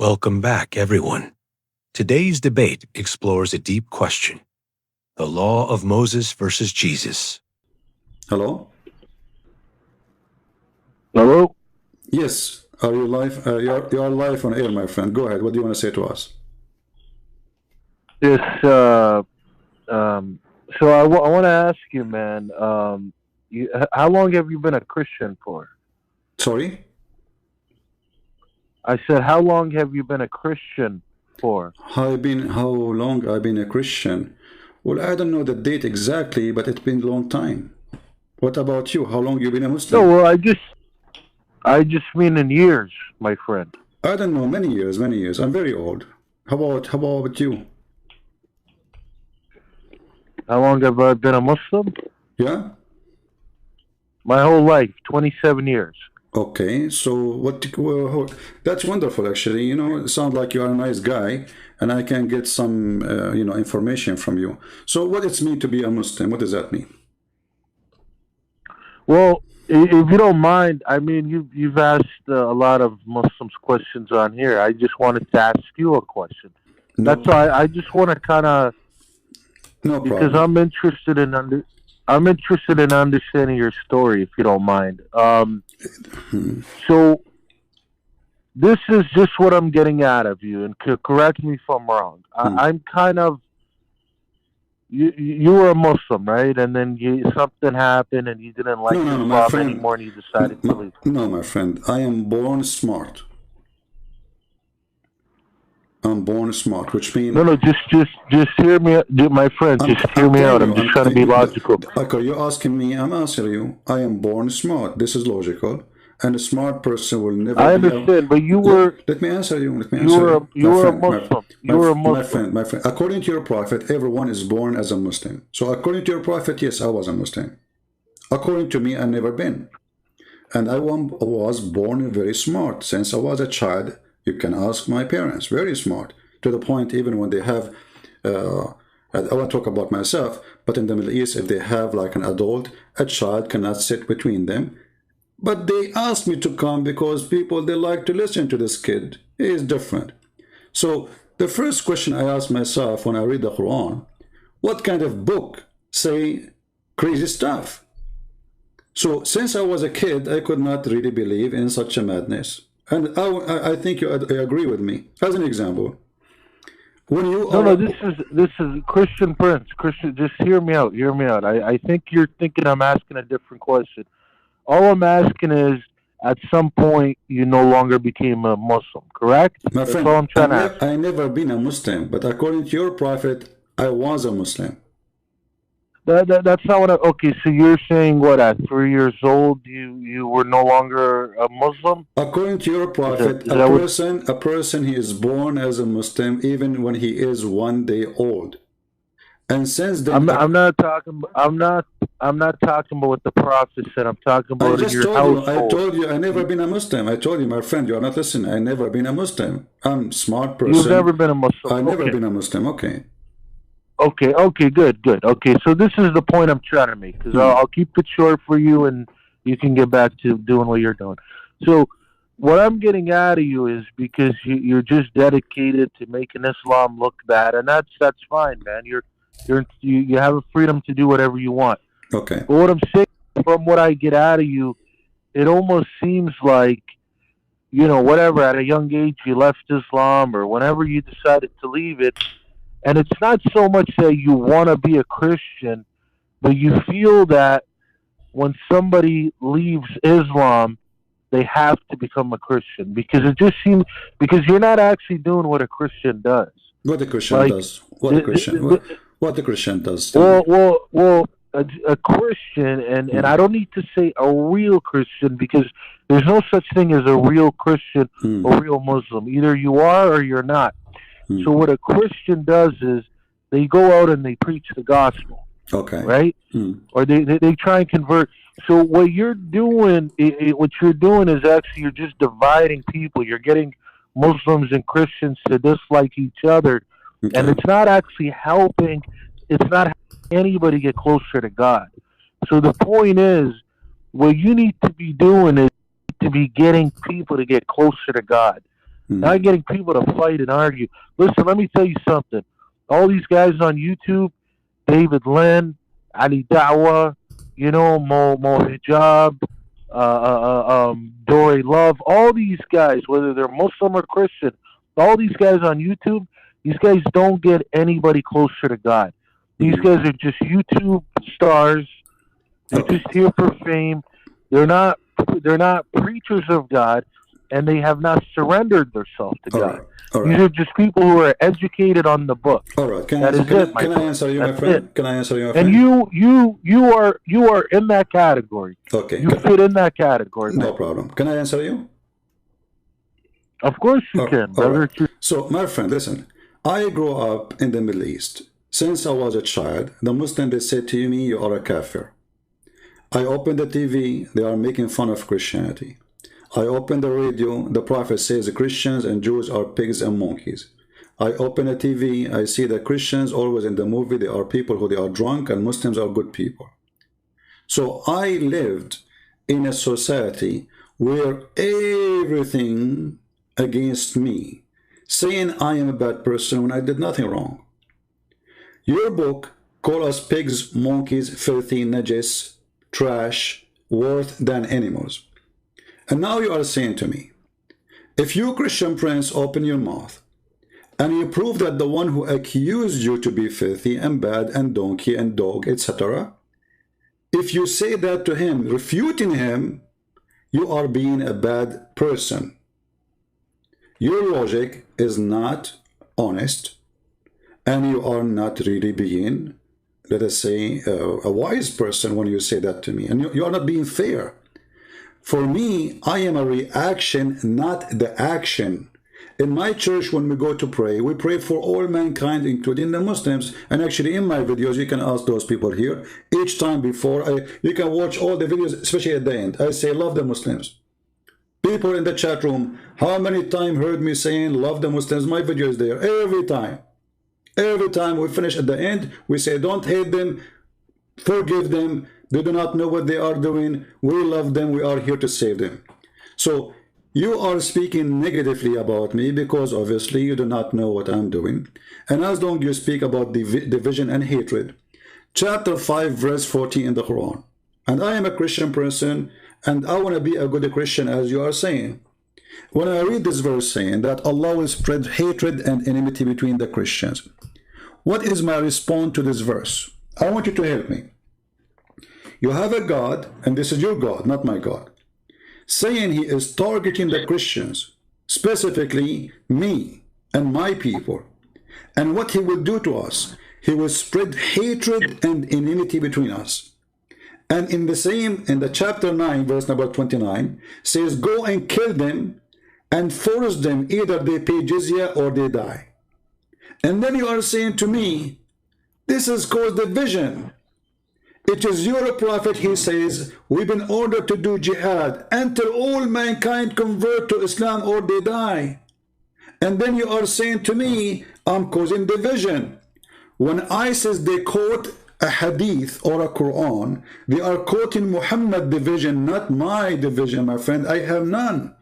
Welcome back, everyone. Today's debate explores a deep question: the law of Moses versus Jesus. Hello? Hello? Yes. Are you live? You're live on air, my friend. Go ahead. What do you want to say to us? Yes, so I want to ask you, man, how long have you been a Christian for? Sorry? I said, how long have you been a Christian for? How long I've been a Christian? Well, I don't know the date exactly, but it's been a long time. What about you? How long you been a Muslim? No, well, I just mean in years, my friend. I don't know, many years. I'm very old. How about you? How long have I been a Muslim? Yeah? My whole life, 27 years. Okay, so that's wonderful, actually. You know, it sounds like you are a nice guy, and I can get some, information from you. So what does it mean to be a Muslim? What does that mean? Well, if you don't mind, I mean, you've asked a lot of Muslims questions on here. I just wanted to ask you a question. No, That's why I just want to kind of, no because problem. I'm interested in understanding your story, if you don't mind. So this is just what I'm getting out of you, and correct me if I'm wrong. I'm kind of, you were a Muslim, right? And then something happened, and you didn't like No, my Islam friend. anymore, and you decided to leave. No, my friend. I am born smart. I'm born smart, which means... No, just hear me, my friend. Just hear me out. I'm just trying to be logical. Okay, you're asking me. I'm answering you. I am born smart. This is logical. And a smart person will never I understand, but you were... Let me answer you. You were a Muslim. You were a Muslim. My friend. According to your prophet, everyone is born as a Muslim. So according to your prophet, yes, I was a Muslim. According to me, I've never been. And I was born very smart. Since I was a child, you can ask my parents. Very smart. To the point, even when they have... I won't talk about myself, but in the Middle East, if they have like an adult, a child cannot sit between them. But they asked me to come because they like to listen to this kid. He is different. So the first question I ask myself when I read the Quran, what kind of book say crazy stuff? So since I was a kid, I could not really believe in such a madness. And I think you agree with me. As an example, when you No, this is Christian Prince. Christian, just hear me out. I think you're thinking I'm asking a different question. All I'm asking is, at some point, you no longer became a Muslim, correct? My friend, that's all I'm trying to ask. I never been a Muslim, but according to your prophet, I was a Muslim. That's not what okay, so you're saying what, at 3 years old, you were no longer a Muslim? According to your prophet, a person he is born as a Muslim even when he is 1 day old. And since then, I'm not talking about what the prophet said. I'm talking about in your household. I told you I never been a Muslim. I told you, my friend, you are not listening. I never been a Muslim. I'm a smart person. You've never been a Muslim. I never been a Muslim. Okay. Okay, good. Okay, so this is the point I'm trying to make, because I'll keep it short for you, and you can get back to doing what you're doing. So what I'm getting out of you is, because you're just dedicated to making Islam look bad, and that's fine, man. You have a freedom to do whatever you want. Okay. But what I'm saying, from what I get out of you, it almost seems like, whatever, at a young age you left Islam, or whenever you decided to leave it, and it's not so much that you want to be a Christian, but you feel that when somebody leaves Islam, they have to become a Christian, because it just seems, because you're not actually doing what a Christian does. What the Christian does? What the Christian does? Well, a Christian, and I don't need to say a real Christian, because there's no such thing as a real Christian or real Muslim. Either you are or you're not. So what a Christian does is they go out and they preach the gospel. Okay. Right? Or they try and convert. So what you're doing, is actually, you're just dividing people. You're getting Muslims and Christians to dislike each other. Okay. And it's not actually helping. It's not helping anybody get closer to God. So the point is, what you need to be doing is to be getting people to get closer to God. not getting people to fight and argue. Listen, let me tell you something. All these guys on YouTube, David Lynn, Ali Dawa, Mo Hijab, Dory Love, all these guys, whether they're Muslim or Christian, all these guys on YouTube, these guys don't get anybody closer to God. These guys are just YouTube stars. They're just here for fame. They're not preachers of God, and they have not surrendered themselves to God. All These are just people who are educated on the book. All right. Can I answer you, my friend? Can I answer you, my friend? And you are in that category. Okay. You fit in that category. No problem. Can I answer you? Of course you can, brother. Right. So, my friend, listen. I grew up in the Middle East. Since I was a child, the Muslims, they said to me, you are a kafir. I opened the TV, they are making fun of Christianity. I open the radio, the prophet says Christians and Jews are pigs and monkeys. I open the TV, I see the Christians always in the movie, they are people who they are drunk and Muslims are good people. So I lived in a society where everything against me, saying I am a bad person when I did nothing wrong. Your book call us pigs, monkeys, filthy, najis, trash, worse than animals. And now you are saying to me, if you, Christian prince, open your mouth and you prove that the one who accused you to be filthy and bad and donkey and dog, etc., if you say that to him, refuting him, you are being a bad person. Your logic is not honest, and you are not really being, let us say, a wise person when you say that to me. And you are not being fair. For me, I am a reaction, not the action. In my church, when we go to pray, we pray for all mankind, including the Muslims. And actually, in my videos, you can ask those people here. Each time before, you can watch all the videos, especially at the end. I say, love the Muslims. People in the chat room, how many times heard me saying, love the Muslims? My video is there every time. Every time we finish at the end, we say, don't hate them, forgive them. They do not know what they are doing. We love them. We are here to save them. So you are speaking negatively about me because obviously you do not know what I'm doing. And as long as you speak about division and hatred, chapter 5, verse 14 in the Quran. And I am a Christian person, and I want to be a good Christian, as you are saying. When I read this verse saying that Allah will spread hatred and enmity between the Christians, what is my response to this verse? I want you to help me. You have a God, and this is your God, not my God, saying he is targeting the Christians, specifically me and my people. And what he will do to us, he will spread hatred and enmity between us. And in the chapter 9, verse number 29, says, go and kill them and force them, either they pay jizya or they die. And then you are saying to me, this has caused division. It is your prophet, he says, we've been ordered to do jihad until all mankind convert to Islam or they die. And then you are saying to me, I'm causing division. When ISIS, they quote a hadith or a Quran, they are quoting Muhammad division, not my division, my friend. I have none.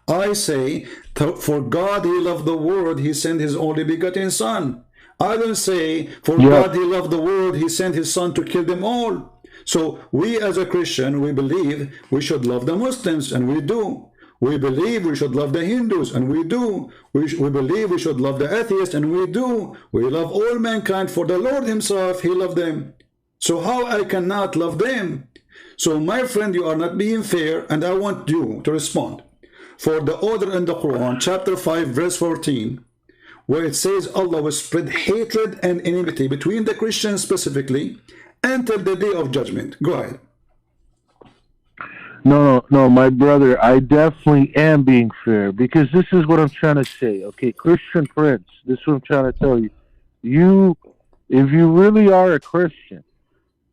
I say, for God he loved the world, he sent his only begotten son. I don't say, for God he loved the world, he sent his son to kill them all. So we as a Christian, we believe we should love the Muslims, and we do. We believe we should love the Hindus, and we do. We believe we should love the atheists, and we do. We love all mankind, for the Lord himself, he loved them. So how I cannot love them? So my friend, you are not being fair, and I want you to respond. For the order in the Quran, chapter 5, verse 14, where it says Allah will spread hatred and enmity between the Christians specifically until the day of judgment. Go ahead. No, my brother, I definitely am being fair, because this is what I'm trying to say. Okay, Christian Prince, this is what I'm trying to tell you. If you really are a Christian,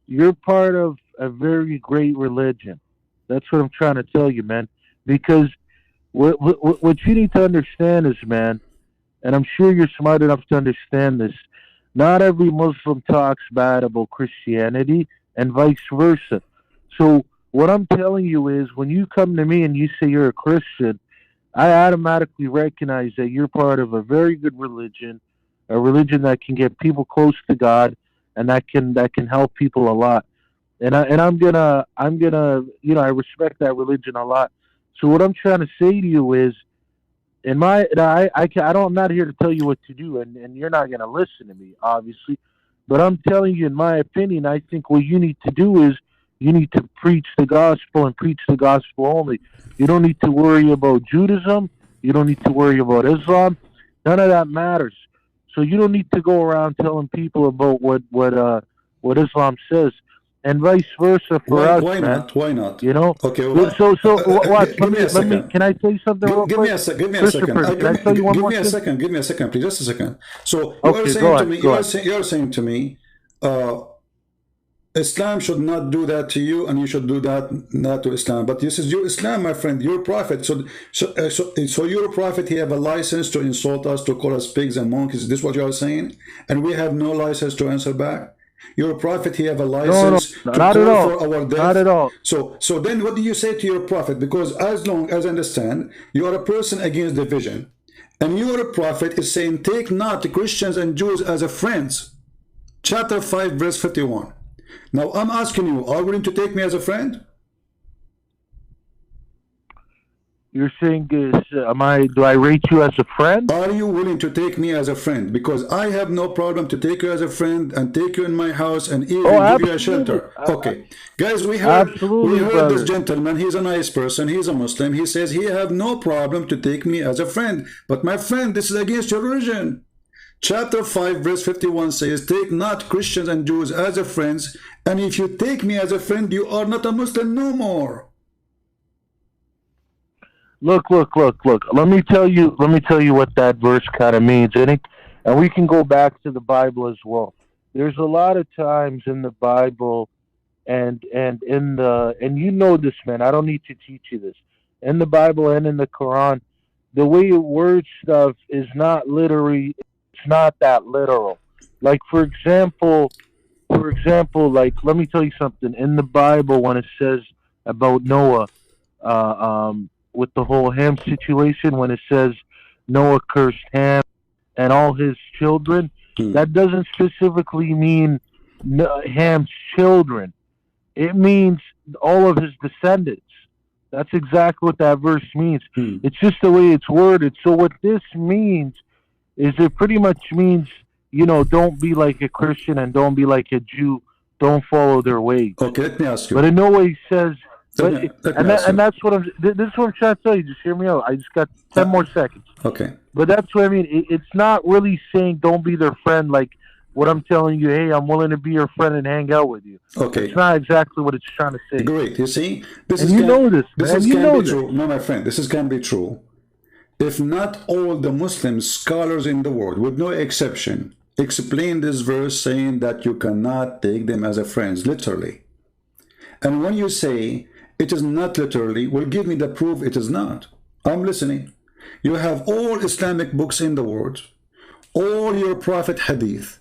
you're part of a very great religion. That's what I'm trying to tell you, man. Because what you need to understand is, man, and I'm sure you're smart enough to understand this, not every Muslim talks bad about Christianity and vice versa. So what I'm telling you is, when you come to me and you say you're a Christian, I automatically recognize that you're part of a very good religion, a religion that can get people close to God, and that can help people a lot. And I'm gonna I respect that religion a lot. So what I'm trying to say to you is, in my I don't, I'm not here to tell you what to do, and you're not gonna listen to me, obviously. But I'm telling you, in my opinion, I think what you need to do is you need to preach the gospel and preach the gospel only. You don't need to worry about Judaism. You don't need to worry about Islam. None of that matters. So you don't need to go around telling people about what Islam says, and vice versa for us, Why man. not? Why not? You know. Okay, well, Watch. give me a Let me. second. Can I tell you something real Give me quick? a second. Give me a second. Christopher, can I tell you one Give more me a thing? second. Give me a second, please. Just a second. So you are Okay, saying go to ahead. me, Go ahead. you are saying to me, Islam should not do that to you, and you should do that not to Islam. But this is your Islam, my friend, your prophet. So your prophet, he have a license to insult us, to call us pigs and monkeys. Is this what you are saying? And we have no license to answer back. Your prophet, he have a No, license to not at call all. for our death. Not at all. So then, what do you say to your prophet? Because as long as I understand, you are a person against division, and your prophet is saying, "Take not the Christians and Jews as a friends." Chapter 5, verse 51. Now I'm asking you, are you willing to take me as a friend? You're saying is, do I rate you as a friend? Are you willing to take me as a friend? Because I have no problem to take you as a friend and take you in my house and even give you a shelter. Okay. Guys, we heard this gentleman. He's a nice person. He's a Muslim. He says he have no problem to take me as a friend. But my friend, this is against your religion. Chapter 5, verse 51 says, "Take not Christians and Jews as a friends, and if you take me as a friend, you are not a Muslim no more." Look. Let me tell you what that verse kind of means, and we can go back to the Bible as well. There's a lot of times in the Bible, and you know this, man. I don't need to teach you this. In the Bible and in the Quran, the way it words stuff is not literally. It's not that literal. Like for example, like let me tell you something. In the Bible, when it says about Noah, with the whole Ham situation, when it says Noah cursed Ham and all his children, that doesn't specifically mean Ham's children. It means all of his descendants. That's exactly what that verse means. It's just the way it's worded. So what this means is it pretty much means, don't be like a Christian and don't be like a Jew. Don't follow their ways. Okay, let me ask you. But in no way says... And that's what this is what I'm trying to tell you. Just hear me out. I just got 10 more seconds. Okay. But that's what I mean. It's not really saying don't be their friend like what I'm telling you, hey, I'm willing to be your friend and hang out with you. Okay. It's not exactly what it's trying to say. Great. You see? This can be true. No, my friend, this can be true. If not all the Muslim scholars in the world, with no exception, explain this verse saying that you cannot take them as a friends, literally. And when you say it is not literally, well, give me the proof it is not. I'm listening. You have all Islamic books in the world, all your Prophet hadith,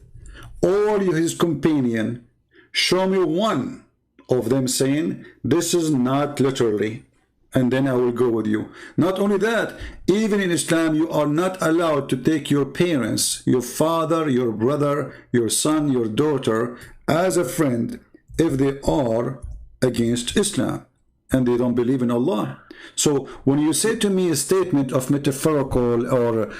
all his companion. Show me one of them saying this is not literally, and then I will go with you. Not only that, even in Islam, you are not allowed to take your parents, your father, your brother, your son, your daughter, as a friend if they are against Islam and they don't believe in Allah. So when you say to me a statement of metaphorical or,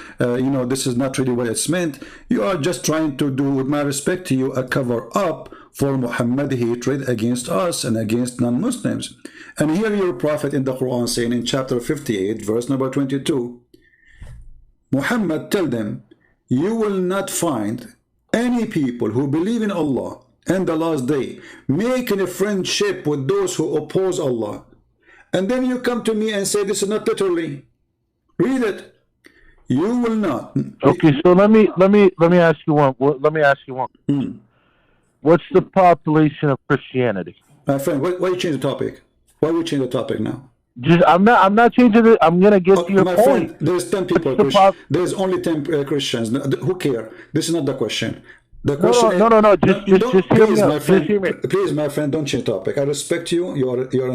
this is not really what it's meant, you are just trying to do, with my respect to you, a cover up for Muhammad hatred against us and against non-Muslims. And here your prophet in the Quran saying in chapter 58, verse number 22, Muhammad, tell them, you will not find any people who believe in Allah and the last day making a friendship with those who oppose Allah. And then you come to me and say this is not literally. Read it. You will not. Okay, so let me ask you one. What's the population of Christianity? My friend, why you change the topic? Why we change the topic now? I'm not changing it. I'm gonna get to your point. Friend, there's 10 people. There's only 10 Christians. Who care? This is not the question. The question is, no. Just hear me please, my out. Just hear friend, me. please, my friend, don't change topic. I respect you.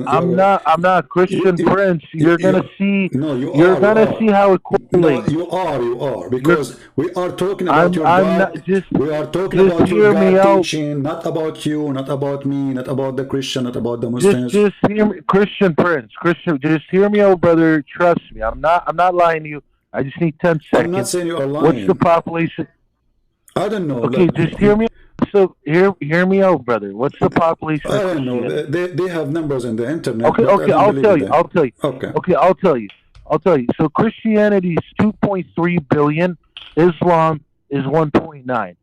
I'm not Christian Prince. You're gonna see. No, You're gonna see how it no, correlates. you are, You're. because we are talking about your I'm not. God. We are talking Just about your hear me God out. teaching, not about you, not about me, not about the Christian, not about the Just Muslims. hear me, Christian Prince. Christian, just hear me out, brother. Trust me. I'm not lying to you. I just need 10 I'm not seconds. saying you are What's the lying. population? I don't know. Okay, Like, just hear me. So hear me out, brother. What's the population I of don't know. Christianity? They have numbers in the internet, Okay, but I okay. don't I'll believe tell in you. them. I'll tell you. Okay. Okay, I'll tell you. I'll tell you. So Christianity is 2.3 billion. Islam is 1.9.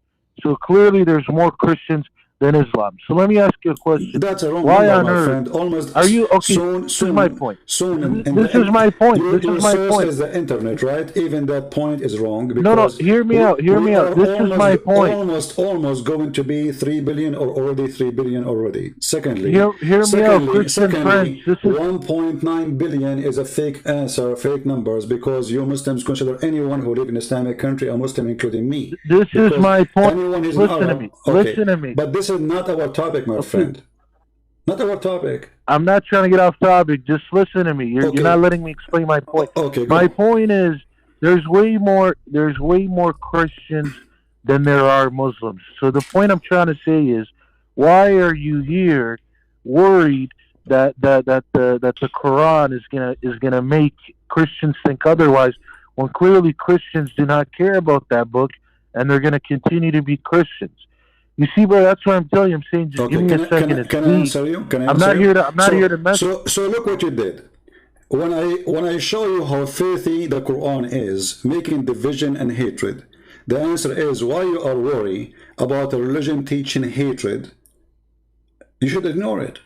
So clearly, there's more Christians than Islam. So let me ask you a question. That's a wrong Why number, on my earth friend. Almost are you okay? soon, This is my point. in This is my point. This your is my source point. is the internet, right? Even that point is wrong No. because Hear me out. Hear we me out. are This is my point. almost going to be 3 billion or already 3 billion already. Secondly, Hear me out, Christian Prince. This is 1.9 billion is a fake answer, fake numbers, because you Muslims consider anyone who live in Islamic country a Muslim, including me. this is Because my point. anyone is an Listen to Arab. me. Okay, Listen to me. but this is not our topic, my Okay. friend. Not our topic. I'm not trying to get off topic. Just listen to me. You're not letting me explain my point. Okay, go. My point is there's way more Christians than there are Muslims. So the point I'm trying to say is, why are you here worried that the Quran is gonna make Christians think otherwise, when clearly Christians do not care about that book and they're gonna continue to be Christians? You see, bro, that's what I'm telling you. I'm saying, just give me a second to Can I answer you? Can I I'm answer not you? here to. I'm not here to mess. So look what you did. When I show you how filthy the Quran is, making division and hatred, the answer is why you are worried about a religion teaching hatred. You should ignore it.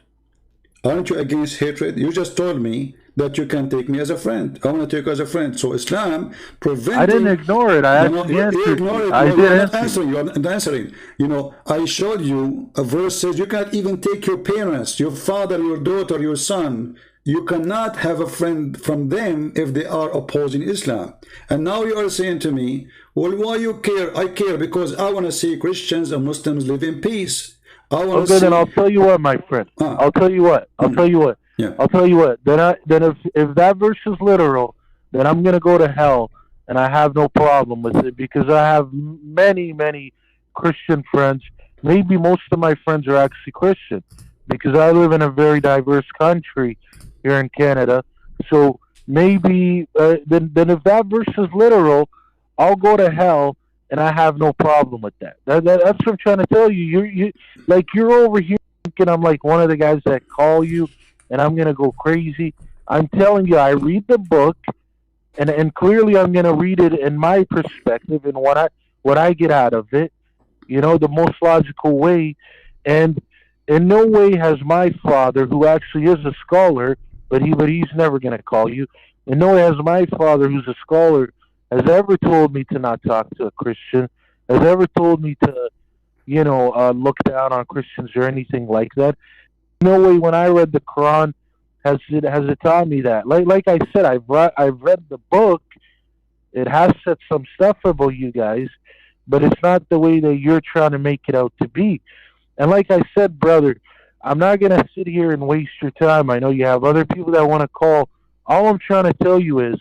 Aren't you against hatred? You just told me that you can take me as a friend. I want to take you as a friend. So Islam preventing... I didn't ignore it. I actually answered you. Ignore it. I No, did you're answer not answering. You're not answering. You know, I showed you a verse says you can't even take your parents, your father, your daughter, your son. You cannot have a friend from them if they are opposing Islam. And now you are saying to me, well, why you care? I care because I want to see Christians and Muslims live in peace. Okay, then I'll tell you what, my friend. I'll tell you what. Yeah. I'll tell you what. Then if that verse is literal, then I'm gonna go to hell, and I have no problem with it because I have many Christian friends. Maybe most of my friends are actually Christian because I live in a very diverse country here in Canada. So maybe then if that verse is literal, I'll go to hell. And I have no problem with that. That's what I'm trying to tell you. You're over here thinking I'm like one of the guys that call you, and I'm gonna go crazy. I'm telling you, I read the book, and clearly I'm gonna read it in my perspective and what I get out of it. You know, the most logical way. And in no way has my father, who actually is a scholar, but he's never gonna call you. In no way has my father, who's a scholar, has ever told me to not talk to a Christian, has ever told me to, look down on Christians or anything like that. No way when I read the Quran has it taught me that. Like I said, I've read the book. It has said some stuff about you guys, but it's not the way that you're trying to make it out to be. And like I said, brother, I'm not going to sit here and waste your time. I know you have other people that want to call. All I'm trying to tell you is,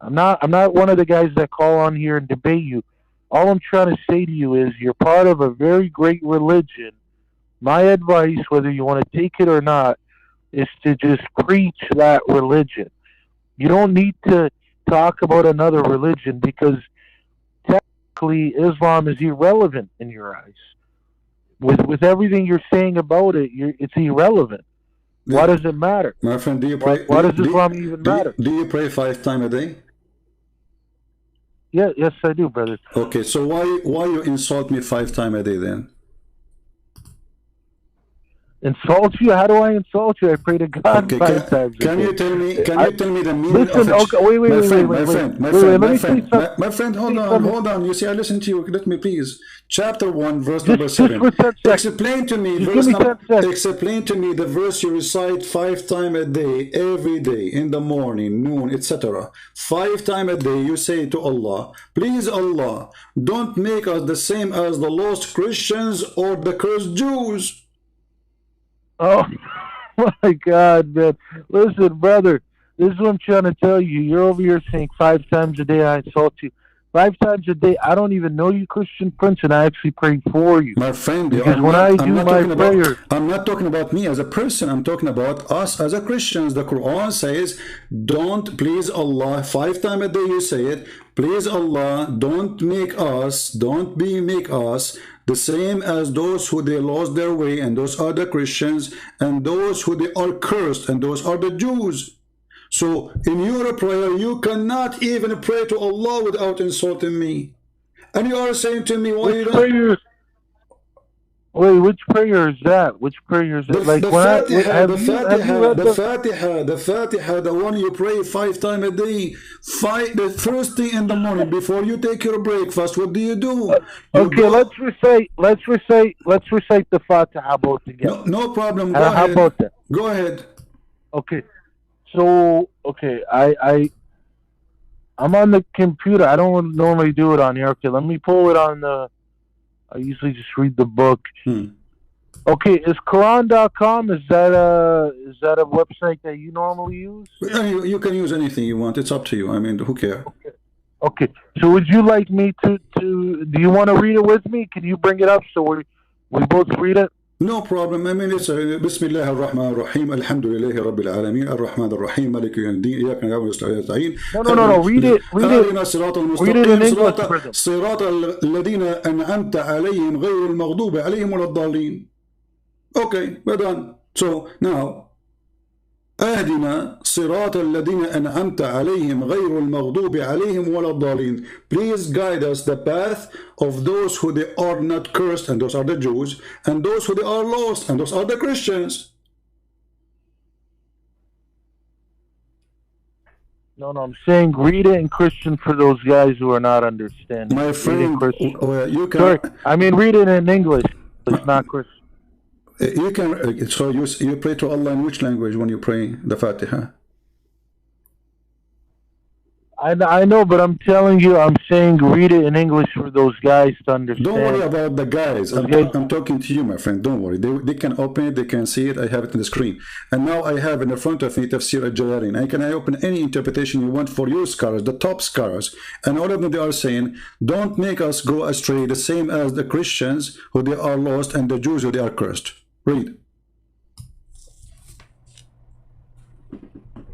I'm not one of the guys that call on here and debate you. All I'm trying to say to you is you're part of a very great religion. My advice, whether you want to take it or not, is to just preach that religion. You don't need to talk about another religion because technically Islam is irrelevant in your eyes. With everything you're saying about it, it's irrelevant. Why does it matter? My friend, do you pray? Why does Islam even matter? Do you pray 5 times a day? Yeah, yes, I do, brother. Okay, so why you insult me 5 times a day then? Insult you? How do I insult you? I pray to God Okay, 5 times a can day. you tell me? Can you tell me the meaning of Listen, it? okay, wait, wait, My wait, wait, friend, wait, my wait, friend, my wait, wait. friend, Let my me say friend, something. my friend. Hold on, hold on. You see, I listen to you. Let me please. Chapter 1, verse number Just 7. for 10 seconds. Explain to me Just verse give me number. 10 seconds. Explain to me the verse you recite 5 times a day, every day, in the morning, noon, etc. 5 times a day, you say to Allah, please Allah, don't make us the same as the lost Christians or the cursed Jews. Oh my God, man! Listen, brother. This is what I'm trying to tell you. You're over here saying 5 times a day I insult you. 5 times a day, I don't even know you, Christian Prince, and I actually pray for you. My friend, Because when I do my prayer, I'm not talking about me as a person. I'm talking about us as a Christians. The Quran says, don't please Allah. 5 times a day you say it. Please Allah, don't make us the same as those who they lost their way, and those are the Christians, and those who they are cursed, and those are the Jews. So in your prayer, you cannot even pray to Allah without insulting me. And you are saying to me, why you don't? prayer? Wait, which prayer is that? Which prayer is it? Like The when Fatiha, have the you Fatiha, read the Fatiha, the Fatiha, the one you pray 5 times a day. The first thing in the morning before you take your breakfast, what do? You Okay, go. let's recite the Fatiha both together. No problem. Go How ahead. about that? Go ahead. Okay. So I'm on the computer. I don't normally do it on here. Okay, let me pull it on the. I usually just read the book. Okay, is Quran.com? Is that a website that you normally use? You can use anything you want. It's up to you. I mean, who cares? Okay. So would you like me to? Do you want to read it with me? Can you bring it up so we both read it? No problem. I mean, it's Bismillah ar-Rahman ar-Rahim, Alhamdulillahi Rabbil Alameen, Ar-Rahman ar-Rahim, Malik yawmiddin, Iyyaka na'budu wa iyyaka nasta'in. No. Read it. Read it in English for them. صراط الذين أنعمت عليهم غير المغضوب عليهم ولا الضالين. Okay, we're done. So now, أهدنا صراط الذين أنعمت عليهم غير المغضوب عليهم ولا الضالين. Please guide us the path of those who they are not cursed, and those are the Jews, and those who they are lost, and those are the Christians. No, I'm saying read it in Christian for those guys who are not understanding. My friend, you can. Sorry, I mean read it in English. It's not Christian. You can. So you pray to Allah in which language when you pray the Fatiha? I know, but I'm telling you, I'm saying read it in English for those guys to understand. Don't worry about the guys. I'm talking to you, my friend. Don't worry. They can open it. They can see it. I have it on the screen. And now I have in the front of me Tafsir al-Jalarin. I open any interpretation you want for your scholars, the top scholars. And all of them, they are saying, don't make us go astray, the same as the Christians who they are lost and the Jews who they are cursed. Read.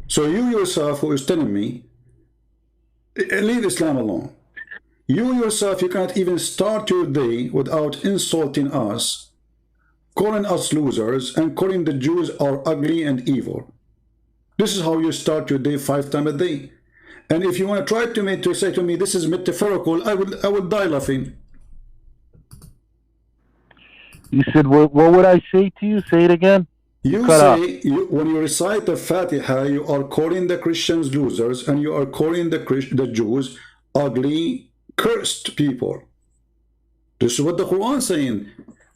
So you yourself, who is telling me, leave Islam alone. You yourself, you cannot even start your day without insulting us, calling us losers, and calling the Jews are ugly and evil. This is how you start your day 5 times a day. And if you want to try to say to me, this is metaphorical, I will die laughing. You said, what would I say to you? Say it again. You say, when you recite the Fatiha, you are calling the Christians losers, and you are calling the Jews ugly, cursed people. This is what the Quran is saying.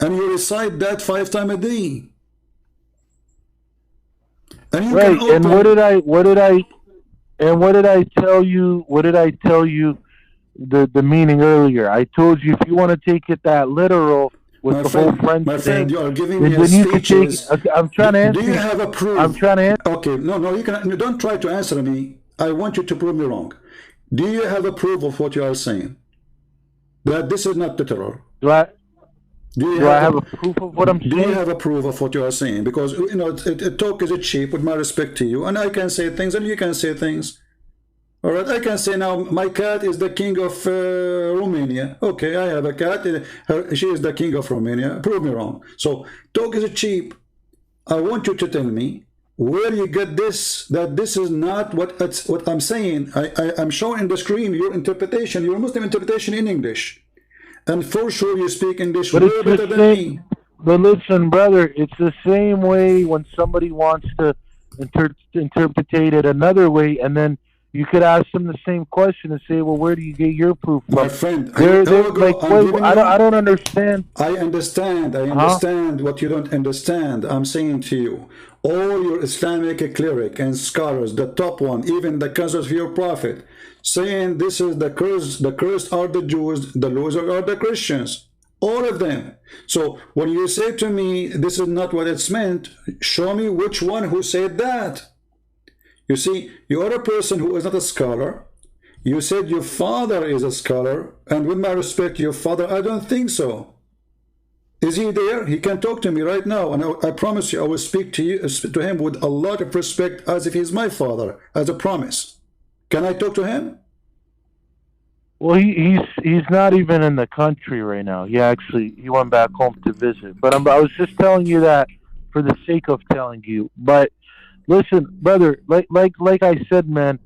And you recite that 5 times a day. And you right, and what did I tell you? What did I tell you the meaning earlier? I told you if you want to take it that literal, with my the friend, whole French my friend, thing, you are giving me speeches. I'm trying to answer. Do you have a proof? I'm trying to answer. Okay, no, you can. Don't try to answer me. I want you to prove me wrong. Do you have a proof of what you are saying? That this is not literal. Do I have a proof of what I'm saying? Do you have a proof of what you are saying? Because talk is cheap. With my respect to you, and I can say things, and you can say things. All right, I can say now, my cat is the king of Romania. Okay, I have a cat. She is the king of Romania. Prove me wrong. So, talk is cheap. I want you to tell me where you get this, that this is not what I'm saying. I'm showing in the screen your interpretation, your Muslim interpretation in English. And for sure you speak English way better than me. But listen, brother, it's the same way when somebody wants to interpretate it another way, and then you could ask them the same question and say, "Well, where do you get your proof My from?" friend, here They're we like, go. I'm "Wait, giving I you. don't understand." I understand. I Huh? understand what you don't understand. I'm saying to you, all your Islamic cleric and scholars, the top one, even the cousins of your prophet, saying this is the curse. The cursed are the Jews. The loser are the Christians. All of them. So when you say to me, this is not what it's meant, show me which one who said that. You see, you are a person who is not a scholar. You said your father is a scholar, and with my respect to your father, I don't think so. Is he there? He can talk to me right now, and I promise you, I will speak to you to him with a lot of respect, as if he's my father, as a promise. Can I talk to him? Well, he's not even in the country right now. He went back home to visit. But I was just telling you that for the sake of telling you. But listen, brother, like I said, man,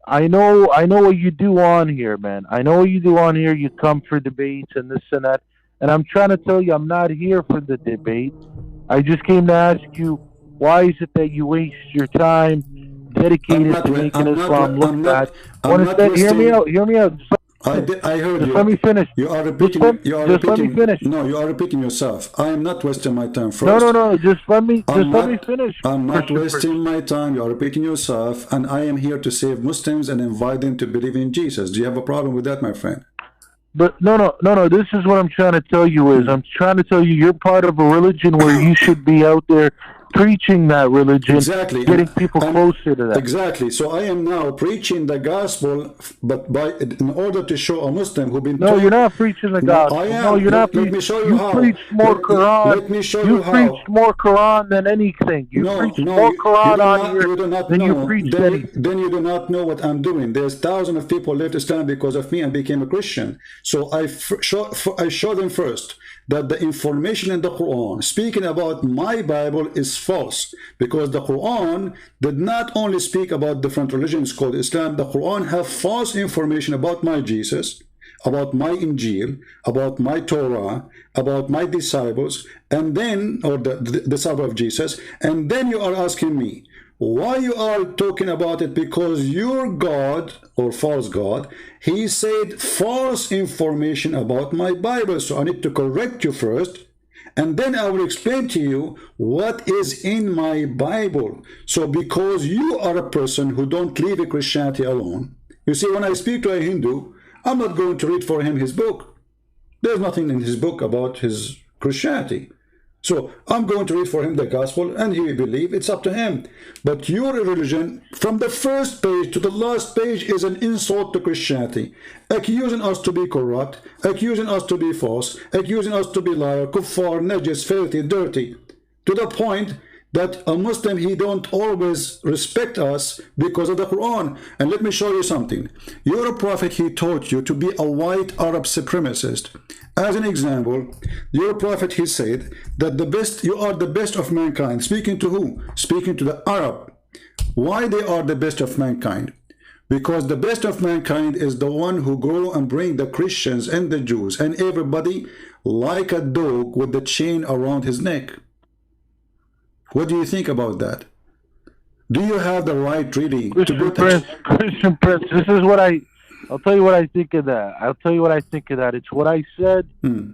I know what you do on here, man. I know what you do on here. You come for debates and this and that. And I'm trying to tell you, I'm not here for the debate. I just came to ask you, why is it that you waste your time dedicated to making Islam look bad? I'm When not instead, hear me wasting. out. Hear me out. I heard Just let you. me finish. You are Just repeating. let, You are just let me repeating. finish. No, you are repeating yourself. I am not wasting my time. No, no, First, no. Just let me finish. I'm not Christian first. wasting my time. You are repeating yourself, and I am here to save Muslims and invite them to believe in Jesus. Do you have a problem with that, my friend? But no. This is what I'm trying to tell you is I'm trying to tell you you're part of a religion where you should be out there preaching that religion, Exactly, getting people and closer to that. exactly. So I am now preaching the gospel, but in order to show a Muslim who been No, you're taught. not preaching the No, I gospel. No, am. you're not Let preaching. me show you You how. preached more Quran. Let me show You you preached how. more Quran than anything. You No, preached no, more Quran on here you do not than you know. preached anything. Then you do not know what I'm doing. There's thousands of people left Islam because of me and became a Christian. So I show them first that the information in the Quran speaking about my Bible is false, because the Quran did not only speak about different religions called Islam. The Quran have false information about my Jesus, about my Injil, about my Torah, about my disciples, and then, or the disciple of Jesus, and then you are asking me, why you are talking about it? Because your God, or false God, he said false information about my Bible, so I need to correct you first, and then I will explain to you what is in my Bible. So because you are a person who don't leave Christianity alone, you see, when I speak to a Hindu, I'm not going to read for him his book. There's nothing in his book about his Christianity. So I'm going to read for him the gospel, and he will believe. It's up to him. But your religion, from the first page to the last page, is an insult to Christianity, accusing us to be corrupt, accusing us to be false, accusing us to be liar, kuffar, najis, filthy, dirty, to the point that a Muslim, he don't always respect us because of the Quran. And let me show you something. Your prophet, he taught you to be a white Arab supremacist. As an example, your prophet, he said that you are the best of mankind. Speaking to who? Speaking to the Arab. Why they are the best of mankind? Because the best of mankind is the one who go and bring the Christians and the Jews and everybody like a dog with the chain around his neck. What do you think about that? Do you have the right really to put Christian Prince, I'll tell you what I think of that. I'll tell you what I think of that. It's what I said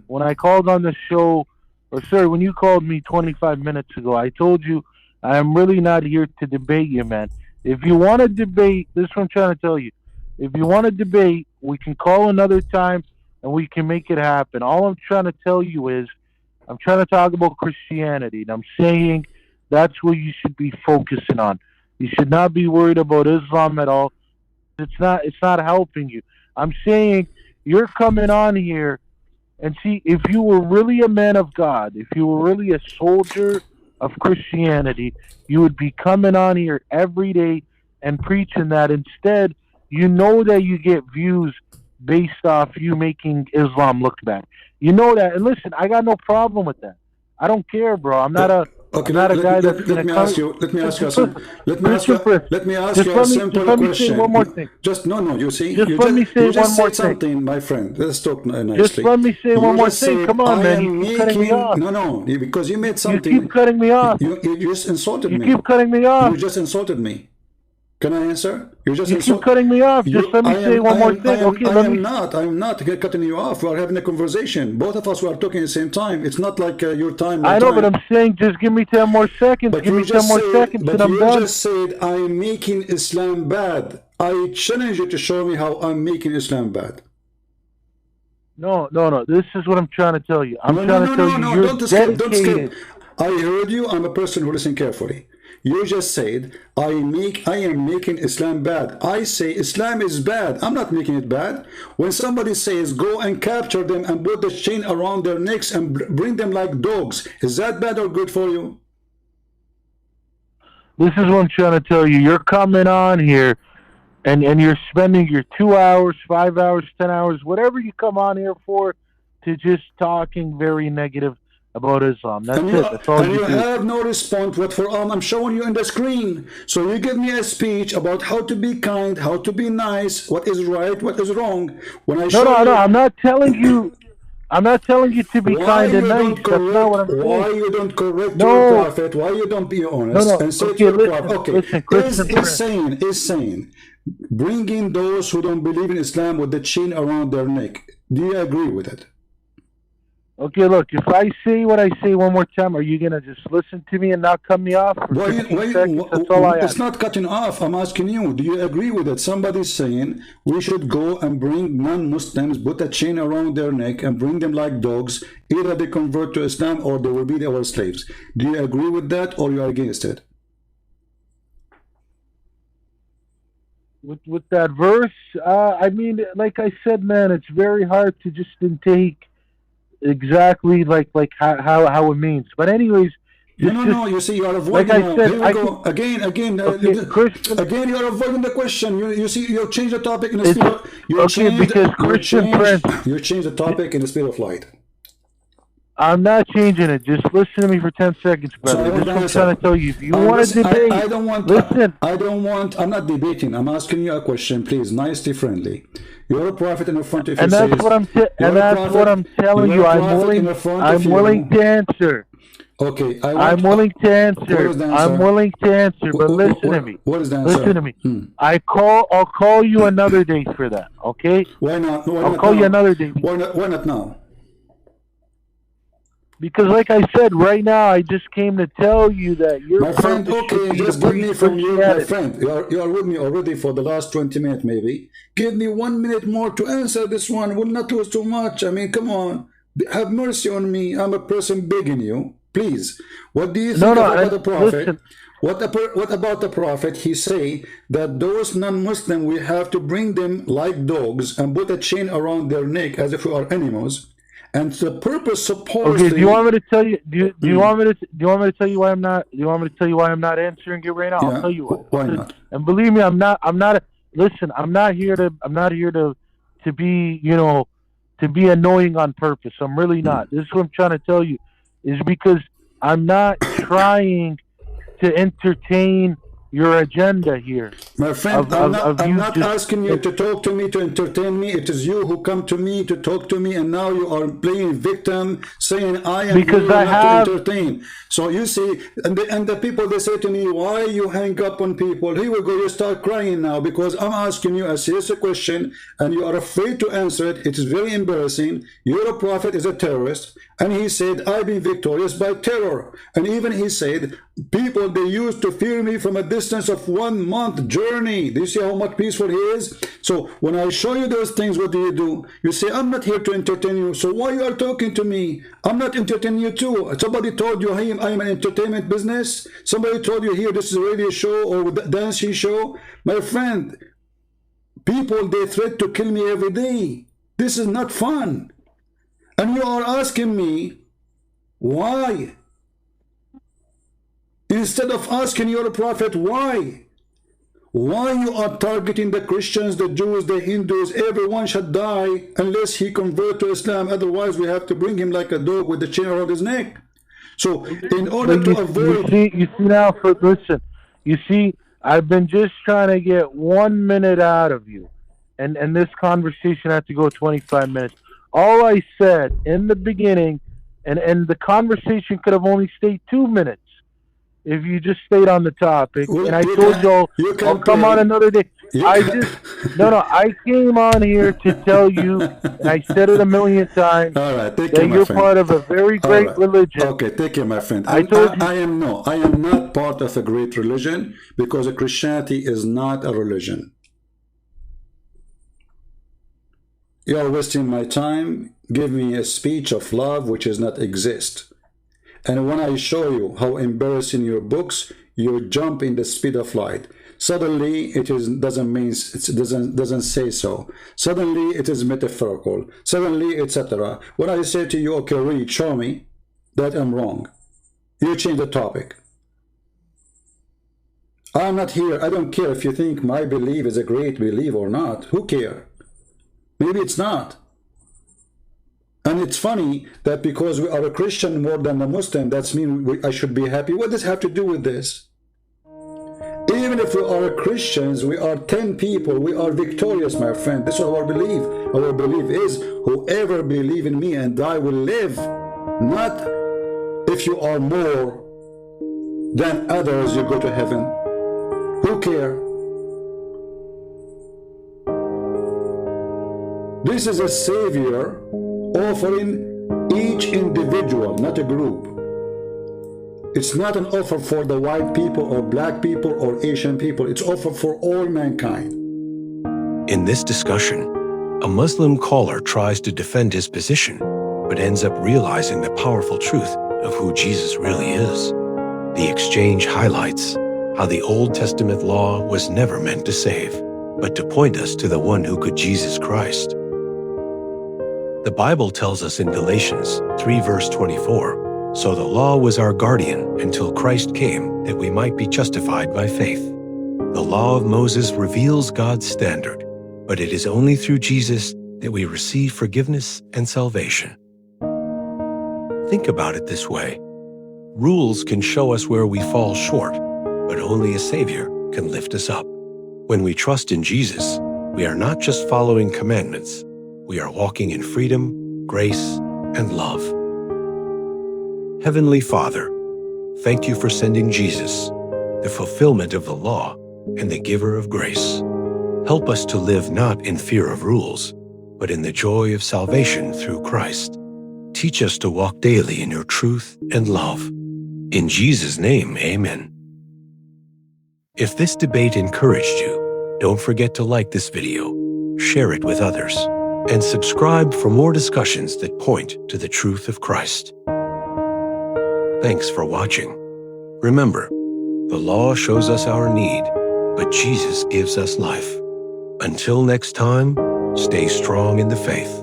when I called on the show, or sorry, when you called me 25 minutes ago. I told you I am really not here to debate you, man. If you want to debate, this is what I'm trying to tell you. If you want to debate, we can call another time and we can make it happen. All I'm trying to tell you is I'm trying to talk about Christianity, and I'm saying that's what you should be focusing on. You should not be worried about Islam at all. It's not helping you. I'm saying you're coming on here and see, if you were really a man of God, if you were really a soldier of Christianity, you would be coming on here every day and preaching that. Instead, you know that you get views based off you making Islam look bad. You know that. And listen, I got no problem with that. I don't care, bro. I'm not a Okay, I'm not a guy that's let going me to come. ask you. Let me ask you. Let me ask Just you a let me simple question. say one more thing. Just no. You see, Just you let me say you just one more said thing. something, my friend. Let's talk Just nicely. let me say You one more just thing. said, Come on, I man. am You keep cutting me making off. no, because you made You something. keep cutting me off. You just insulted You me. keep cutting me You off. just insulted me. Can I answer? You just You keep cutting me off. Just let me say one more thing. Okay, let me. I'm not cutting you off. We are having a conversation. Both of us were talking at the same time. It's not like your time, my I know, time. but I'm saying just give me 10 more seconds. But Give you me 10 just more said, seconds but and I'm you done. just said, I'm making Islam bad. I challenge you to show me how I'm making Islam bad. No. This is what I'm trying to tell you. I'm No, trying to tell you you're don't escape. Don't dedicated. escape. I heard you. I'm a person who listens carefully. You just said, I am making Islam bad. I say Islam is bad. I'm not making it bad. When somebody says, go and capture them and put the chain around their necks and bring them like dogs, is that bad or good for you? This is what I'm trying to tell you. You're coming on here and you're spending your 2 hours, 5 hours, 10 hours, whatever you come on here for, to just talking very negative about Islam. That's it. That's all you do. Have no response what for I'm showing you in the screen. So you give me a speech about how to be kind, how to be nice, what is right, what is wrong. When I show you, No, I'm not telling you. I'm not telling you to be kind and nice. That's not what I'm saying. Why you don't correct your prophet? Why you don't be honest and say okay, to your listen, prophet? Okay, listen, Christian is saying bringing those who don't believe in Islam with the chain around their neck. Do you agree with it? Okay, look, if I say what I say one more time, are you going to just listen to me and not cut me off for 15 seconds? That's all I ask. It's not cutting off. I'm asking you, do you agree with it? Somebody's saying we should go and bring non-Muslims, put a chain around their neck and bring them like dogs. Either they convert to Islam or they will be our slaves. Do you agree with that or you are against it? With that verse, I mean, like I said, man, it's very hard to just take exactly like how it means. But anyways, no. You see, you are avoiding. Like I said, here we go again. Christian, again, you are avoiding the question. You see, you change the topic in the speed of, you change the topic in the speed of light. I'm not changing it. Just listen to me for 10 seconds, brother. So this is what I'm trying to tell you. If you want to debate, I don't want. Listen. I'm not debating. I'm asking you a question, please, nicely, friendly. You're a prophet in the front of you. And that's what I'm. What I'm telling you. I'm willing to answer. Okay, I'm willing to answer. I'm willing to answer. But listen to me. What is the answer? Listen to me. I'll call you another day for that. Okay? Why not? I'll call you another day. Why not now? Because, like I said, right now I just came to tell you that you're my friend. Okay, just give me from you, my friend. You are with me already for the last 20 minutes, maybe. Give me 1 minute more to answer this one. Will not lose too much. I mean, come on, have mercy on me. I'm a person begging you, please. What do you think about the prophet? Listen. What about the prophet? He say that those non-Muslim we have to bring them like dogs and put a chain around their neck as if we are animals. And the purpose supposedly. Okay, do you want me to tell you? Do you want me to tell you why I'm not? Do you want me to tell you why I'm not answering it right now? Yeah, I'll tell you why. Why not? And believe me, I'm not. Listen, I'm not here to be to be annoying on purpose. I'm really not. This is what I'm trying to tell you, is because I'm not trying to entertain your agenda here. My friend, I'm not asking you to talk to me to entertain me. It is you who come to me to talk to me, and now you are playing victim, saying I am here not to entertain. So you see, and the people, they say to me, why you hang up on people? Here we go, you start crying now because I'm asking you a serious question and you are afraid to answer it. It is very embarrassing. Your prophet is a terrorist, and he said I've been victorious by terror. And even he said people, they used to fear me from a distance of 1 month journey. Do you see how much peaceful he is? So when I show you those things, what do? You say I'm not here to entertain you. So why you are talking to me? I'm not entertaining you too. Somebody told you I am an entertainment business. Somebody told you here this is a radio show or dancing show. My friend, people, they threat to kill me every day. This is not fun. And you are asking me why? Instead of asking your prophet why you are targeting the Christians, the Jews, the Hindus, everyone should die unless he convert to Islam. Otherwise we have to bring him like a dog with the chain around his neck. So in order to avoid... You see now, listen, you see, I've been just trying to get 1 minute out of you, and this conversation had to go 25 minutes. All I said in the beginning, and the conversation could have only stayed 2 minutes if you just stayed on the topic. And I told you I'll come on another day. I came on here to tell you, and I said it a million times, all right, that you're part of a very great religion. Okay, thank you, my friend. I am not part of a great religion, because Christianity is not a religion. You are wasting my time. Give me a speech of love which does not exist. And when I show you how embarrassing your books, you jump in the speed of light. Suddenly it doesn't say so. Suddenly it is metaphorical. Suddenly, etc. When I say to you, okay, read, show me that I'm wrong, you change the topic. I'm not here. I don't care if you think my belief is a great belief or not. Who cares? Maybe it's not. And it's funny that because we are a Christian more than a Muslim, that's mean I should be happy. What does it have to do with this? Even if we are Christians, we are 10 people, we are victorious, my friend. This is our belief. Our belief is, whoever believes in me and I will live. Not if you are more than others, you go to heaven. Who cares? This is a Savior offering each individual, not a group. It's not an offer for the white people or black people or Asian people. It's offered for all mankind. In this discussion, a Muslim caller tries to defend his position, but ends up realizing the powerful truth of who Jesus really is. The exchange highlights how the Old Testament law was never meant to save, but to point us to the one who could, Jesus Christ. The Bible tells us in Galatians 3 verse 24, "So the law was our guardian until Christ came, that we might be justified by faith." The law of Moses reveals God's standard, but it is only through Jesus that we receive forgiveness and salvation. Think about it this way. Rules can show us where we fall short, but only a Savior can lift us up. When we trust in Jesus, we are not just following commandments, we are walking in freedom, grace, and love. Heavenly Father, thank you for sending Jesus, the fulfillment of the law and the giver of grace. Help us to live not in fear of rules, but in the joy of salvation through Christ. Teach us to walk daily in your truth and love. In Jesus' name, amen. If this debate encouraged you, don't forget to like this video, share it with others, and subscribe for more discussions that point to the truth of Christ. Thanks for watching. Remember, the law shows us our need, but Jesus gives us life. Until next time, stay strong in the faith.